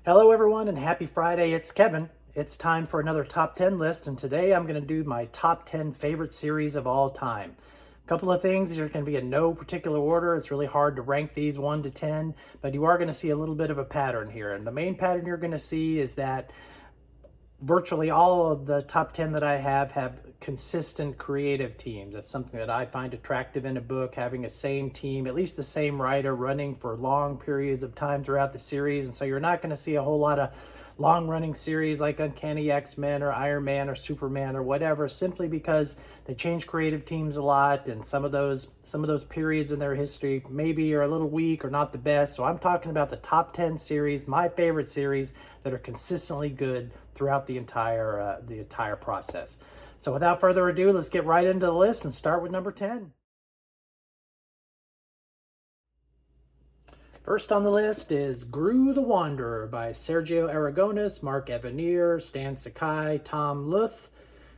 Hello, everyone, and happy Friday. It's Kevin. It's time for another top 10 list, and today I'm going to do my top 10 favorite series of all time. A couple of things, you're going to be in no particular order. It's really hard to rank these 1 to 10, but you are going to see a little bit of a pattern here. And the main pattern you're going to see is that virtually all of the top 10 that I have consistent creative teams. That's something that I find attractive in a book, having a same team, at least the same writer running for long periods of time throughout the series. And so you're not going to see a whole lot of long running series like Uncanny X-Men or Iron Man or Superman or whatever, simply because they change creative teams a lot, and some of those periods in their history maybe are a little weak or not the best. So I'm talking about the top 10 series, my favorite series, that are consistently good throughout the entire process. So without further ado, let's get right into the list and start with number 10. First on the list is Gru the Wanderer by Sergio Aragonés, Mark Evanier, Stan Sakai, Tom Luth.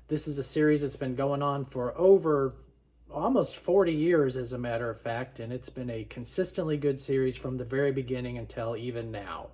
This is a series that's been going on for over almost 40 years, as a matter of fact, and it's been a consistently good series from the very beginning until even now.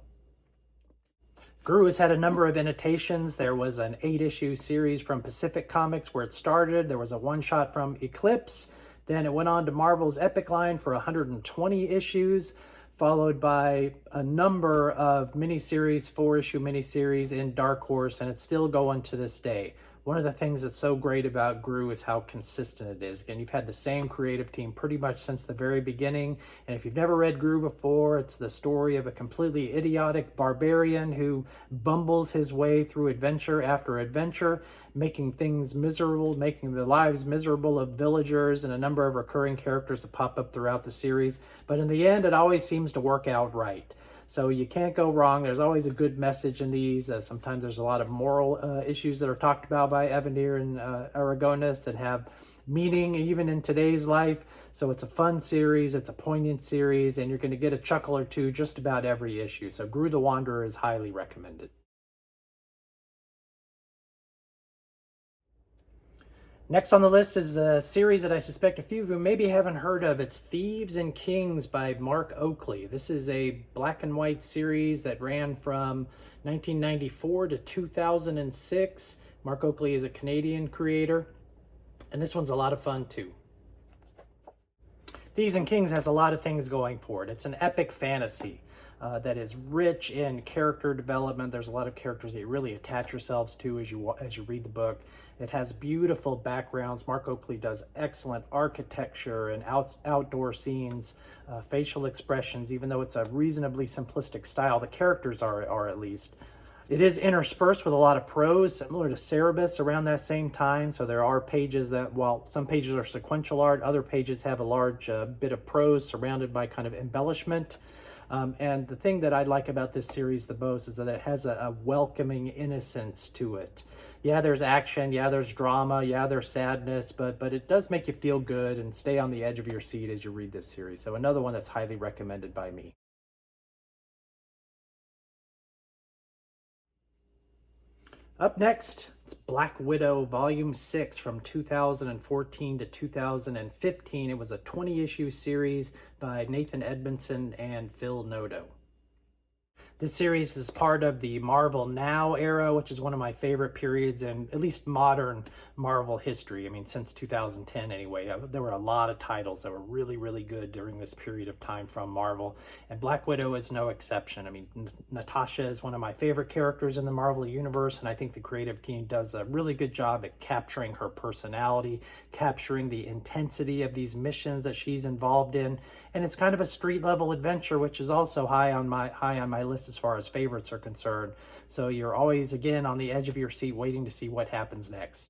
Gru has had a number of annotations. There was an 8-issue series from Pacific Comics where it started. There was a one-shot from Eclipse. Then it went on to Marvel's Epic line for 120 issues, followed by a number of miniseries, 4-issue miniseries in Dark Horse, and it's still going to this day. One of the things that's so great about Gru is how consistent it is. Again, you've had the same creative team pretty much since the very beginning. And if you've never read Gru before, it's the story of a completely idiotic barbarian who bumbles his way through adventure after adventure, making things miserable, making the lives miserable of villagers and a number of recurring characters that pop up throughout the series. But in the end, it always seems to work out right. So you can't go wrong. There's always a good message in these. Sometimes there's a lot of moral issues that are talked about by Evanier and Aragonés that have meaning even in today's life. So it's a fun series, it's a poignant series, and you're going to get a chuckle or two just about every issue. So Gru the Wanderer is highly recommended. Next on the list is a series that I suspect a few of you maybe haven't heard of. It's Thieves and Kings by Mark Oakley. This is a black and white series that ran from 1994 to 2006. Mark Oakley is a Canadian creator, and this one's a lot of fun too. Thieves and Kings has a lot of things going for it. It's an epic fantasy that is rich in character development. There's a lot of characters that you really attach yourselves to as you read the book. It has beautiful backgrounds. Mark Oakley does excellent architecture and outdoor scenes, facial expressions. Even though it's a reasonably simplistic style, the characters are at least. It is interspersed with a lot of prose, similar to Cerebus around that same time. So there are pages that, while some pages are sequential art, other pages have a large bit of prose surrounded by kind of embellishment. And the thing that I like about this series the most is that it has a welcoming innocence to it. Yeah, there's action, yeah, there's drama, yeah, there's sadness, but it does make you feel good and stay on the edge of your seat as you read this series. So another one that's highly recommended by me. Up next, it's Black Widow Volume 6 from 2014 to 2015. It was a 20-issue series by Nathan Edmondson and Phil Noto. This series is part of the Marvel Now era, which is one of my favorite periods in at least modern Marvel history. I mean, since 2010 anyway. There were a lot of titles that were really, really good during this period of time from Marvel, and Black Widow is no exception. I mean, Natasha is one of my favorite characters in the Marvel universe, and I think the creative team does a really good job at capturing her personality, capturing the intensity of these missions that she's involved in, and it's kind of a street level adventure, which is also high on my list as far as favorites are concerned. So you're always, again, on the edge of your seat waiting to see what happens next.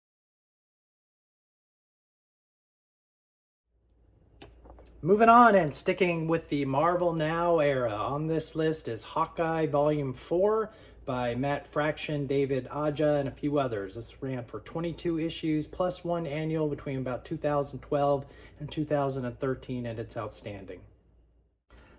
Moving on and sticking with the Marvel Now era, on this list is Hawkeye Volume 4 by Matt Fraction, David Aja, and a few others. This ran for 22 issues plus one annual between about 2012 and 2013, and it's outstanding.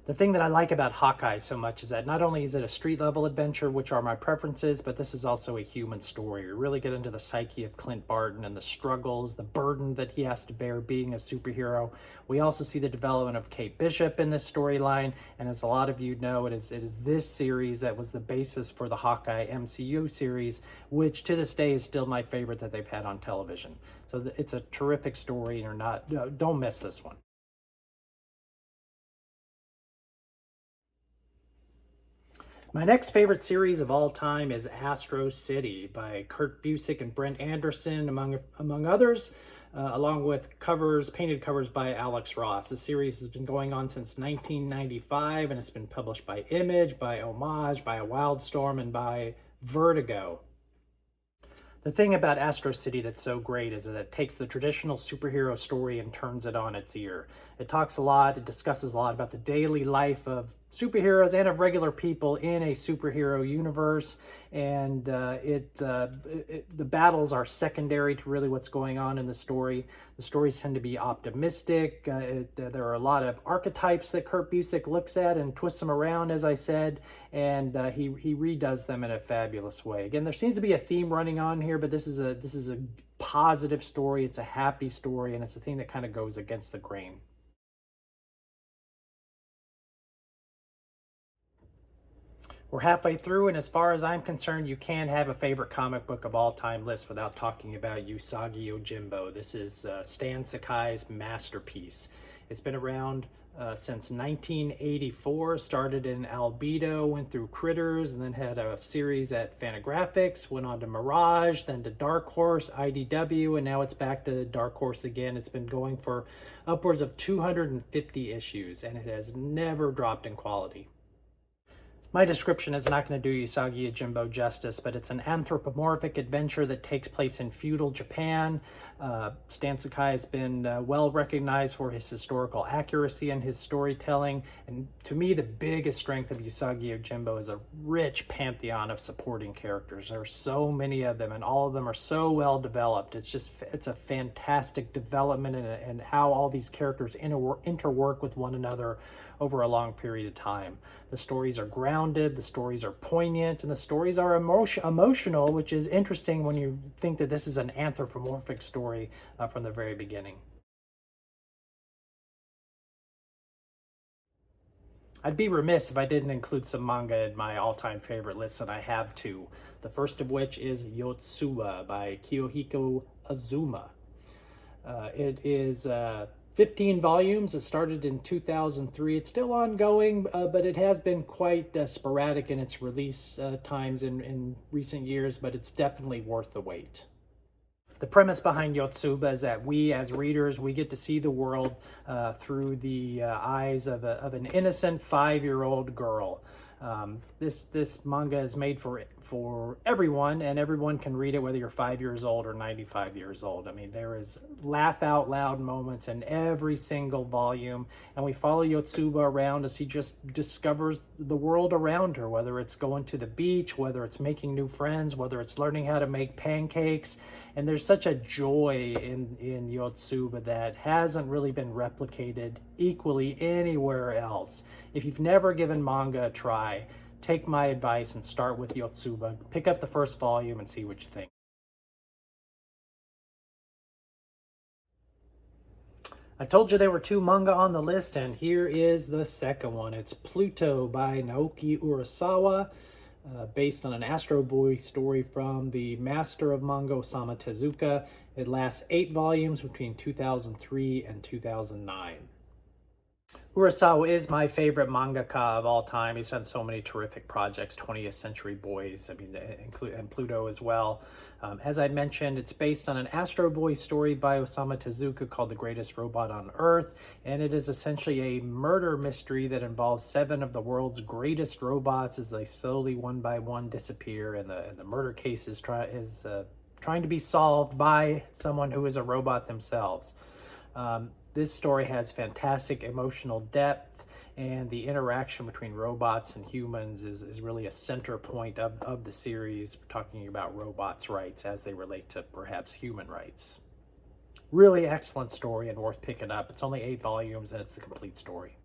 The thing that I like about Hawkeye so much is that not only is it a street level adventure, which are my preferences, but this is also a human story. We really get into the psyche of Clint Barton and the struggles, the burden that he has to bear being a superhero. We also see the development of Kate Bishop in this storyline, and as a lot of you know, it is this series that was the basis for the Hawkeye MCU series, which to this day is still my favorite that they've had on television. So it's a terrific story, and don't miss this one. My next favorite series of all time is Astro City by Kurt Busiek and Brent Anderson, among others, along with painted covers by Alex Ross. The series has been going on since 1995, and it's been published by Image, by Homage, by Wildstorm, and by Vertigo. The thing about Astro City that's so great is that it takes the traditional superhero story and turns it on its ear. It discusses a lot about the daily life of superheroes and of regular people in a superhero universe, and the battles are secondary to really what's going on in the story. The stories tend to be optimistic. There are a lot of archetypes that Kurt Busiek looks at and twists them around, as I said, and he redoes them in a fabulous way. Again, there seems to be a theme running on here, but this is a positive story. It's a happy story, and it's a thing that kind of goes against the grain. We're halfway through, and as far as I'm concerned, you can't have a favorite comic book of all time list without talking about Usagi Yojimbo. This is Stan Sakai's masterpiece. It's been around since 1984, started in Albedo, went through Critters, and then had a series at Fantagraphics, went on to Mirage, then to Dark Horse, IDW, and now it's back to Dark Horse again. It's been going for upwards of 250 issues, and it has never dropped in quality. My description is not going to do Usagi Yojimbo justice, but it's an anthropomorphic adventure that takes place in feudal Japan. Stan Sakai has been well recognized for his historical accuracy and his storytelling. And to me, the biggest strength of Usagi Yojimbo is a rich pantheon of supporting characters. There are so many of them, and all of them are so well developed. It's a fantastic development and how all these characters interwork with one another over a long period of time. The stories are grounded, the stories are poignant, and the stories are emotional, which is interesting when you think that this is an anthropomorphic story from the very beginning. I'd be remiss if I didn't include some manga in my all-time favorite list, and I have two. The first of which is Yotsuba by Kiyohiko Azuma. It is 15 volumes. It started in 2003. It's still ongoing, but it has been quite sporadic in its release times in recent years, but it's definitely worth the wait. The premise behind Yotsuba is that we, as readers, we get to see the world through the eyes of an innocent 5-year-old girl. This manga is made for everyone, and everyone can read it, whether you're 5 years old or 95 years old. I mean, there is laugh out loud moments in every single volume, and we follow Yotsuba around as he just discovers the world around her, whether it's going to the beach, whether it's making new friends, whether it's learning how to make pancakes. And there's such a joy in Yotsuba that hasn't really been replicated equally anywhere else. If you've never given manga a try, take my advice and start with Yotsuba. Pick up the first volume and see what you think. I told you there were two manga on the list, and here is the second one. It's Pluto by Naoki Urasawa, based on an Astro Boy story from the master of manga, Osamu Tezuka. It lasts 8 volumes between 2003 and 2009. Urasawa is my favorite mangaka of all time. He's done so many terrific projects, 20th Century Boys, and Pluto as well. As I mentioned, it's based on an Astro Boy story by Osamu Tezuka called The Greatest Robot on Earth, and it is essentially a murder mystery that involves 7 of the world's greatest robots as they slowly, one by one, disappear, and the murder case is trying to be solved by someone who is a robot themselves. This story has fantastic emotional depth, and the interaction between robots and humans is really a center point of the series, talking about robots' rights as they relate to perhaps human rights. Really excellent story and worth picking up. It's only 8 volumes and it's the complete story.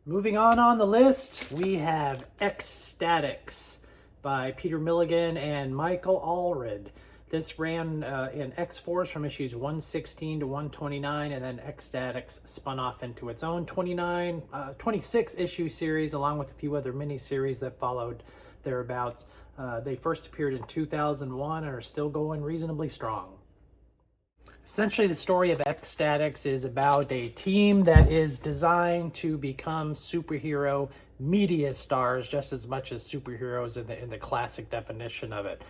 Moving on the list, we have X-Statix by Peter Milligan and Michael Allred. This ran in X-Force from issues 116 to 129, and then X-Statix spun off into its own 26 issue series, along with a few other miniseries that followed thereabouts. They first appeared in 2001 and are still going reasonably strong. Essentially, the story of X-Statix is about a team that is designed to become superhero media stars just as much as superheroes in the classic definition of it.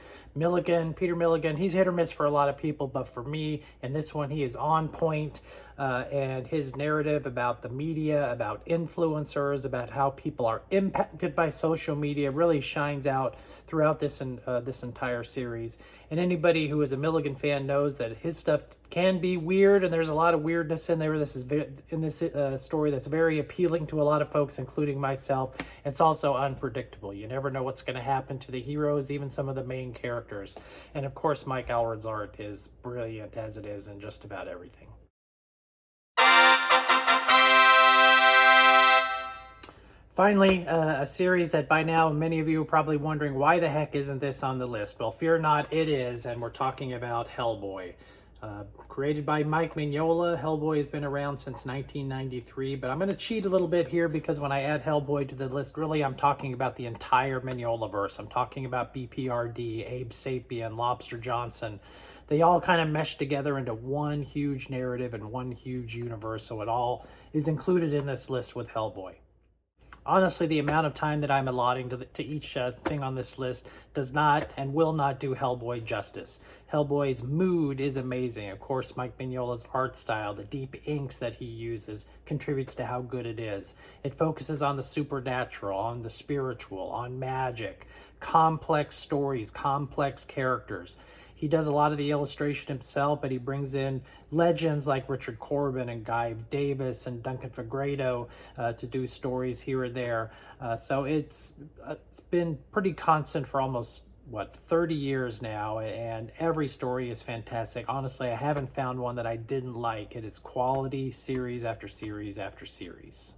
Peter Milligan, he's hit or miss for a lot of people, but for me, in this one, he is on point. And his narrative about the media, about influencers, about how people are impacted by social media really shines out throughout this entire series. And anybody who is a Milligan fan knows that his stuff can be weird, and there's a lot of weirdness in there. This is in this story that's very appealing to a lot of folks, including myself. It's also unpredictable. You never know what's going to happen to the heroes, even some of the main characters. And of course, Mike Allred's art is brilliant as it is in just about everything. Finally, a series that by now many of you are probably wondering, why the heck isn't this on the list? Well, fear not, it is, and we're talking about Hellboy. Created by Mike Mignola, Hellboy has been around since 1993, but I'm going to cheat a little bit here because when I add Hellboy to the list, really I'm talking about the entire Mignola-verse. I'm talking about BPRD, Abe Sapien, Lobster Johnson. They all kind of mesh together into one huge narrative and one huge universe, so it all is included in this list with Hellboy. Honestly, the amount of time that I'm allotting to each thing on this list does not and will not do Hellboy justice. Hellboy's mood is amazing. Of course, Mike Mignola's art style, the deep inks that he uses, contributes to how good it is. It focuses on the supernatural, on the spiritual, on magic, complex stories, complex characters. He does a lot of the illustration himself, but he brings in legends like Richard Corbin and Guy Davis and Duncan Fegredo to do stories here or there. So it's been pretty constant for almost, 30 years now, and every story is fantastic. Honestly, I haven't found one that I didn't like. It is quality series after series after series.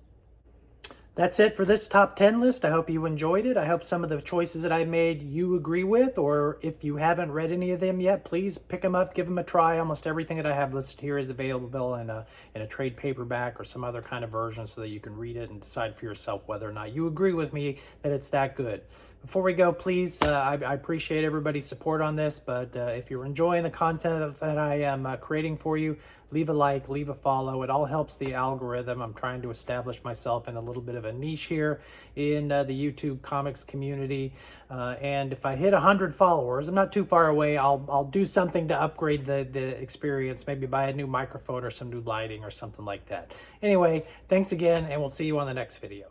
That's it for this top 10 list. I hope you enjoyed it. I hope some of the choices that I made you agree with, or if you haven't read any of them yet, please pick them up, give them a try. Almost everything that I have listed here is available in a trade paperback or some other kind of version so that you can read it and decide for yourself whether or not you agree with me that it's that good. Before we go, please, I appreciate everybody's support on this, but if you're enjoying the content that I am creating for you, leave a like, leave a follow. It all helps the algorithm. I'm trying to establish myself in a little bit of a niche here in the YouTube comics community. And if I hit 100 followers, I'm not too far away, I'll do something to upgrade the experience, maybe buy a new microphone or some new lighting or something like that. Anyway, thanks again, and we'll see you on the next video.